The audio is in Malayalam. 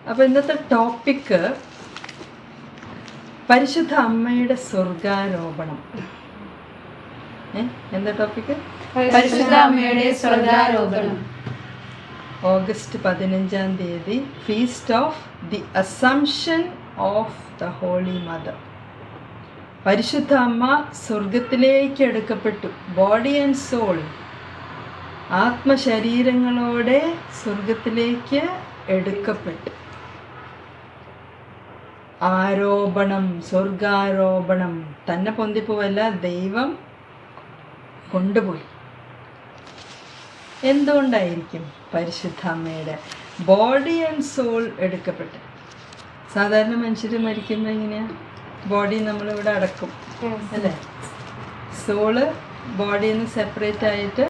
അപ്പൊ ഇന്നത്തെ ടോപ്പിക്ക് പരിശുദ്ധ അമ്മയുടെ സ്വർഗാരോപണം. എന്താ ടോപ്പിക്ക്? പരിശുദ്ധ അമ്മയുടെ സ്വർഗാരോപണം. August 15 feast of the assumption of the holy mother. പരിശുദ്ധ അമ്മ സ്വർഗത്തിലേക്ക് എടുക്കപ്പെട്ടു. ബോഡി ആൻഡ് സോൾ, ആത്മശരീരങ്ങളോടെ സ്വർഗത്തിലേക്ക് എടുക്കപ്പെട്ടു. ആരോപണം, സ്വർഗാരോപണം. തന്നെ പൊന്തിപ്പോവല്ല, ദൈവം കൊണ്ടുപോയി. എന്തുകൊണ്ടായിരിക്കും പരിശുദ്ധ അമ്മയുടെ ബോഡി ആൻഡ് സോൾ എടുക്കപ്പെട്ടു? സാധാരണ മനുഷ്യർ മരിക്കുമ്പോൾ എങ്ങനെയാ? ബോഡി നമ്മളിവിടെ അടക്കും അല്ലേ? സോള് ബോഡിയിൽ നിന്ന് സെപ്പറേറ്റ് ആയിട്ട്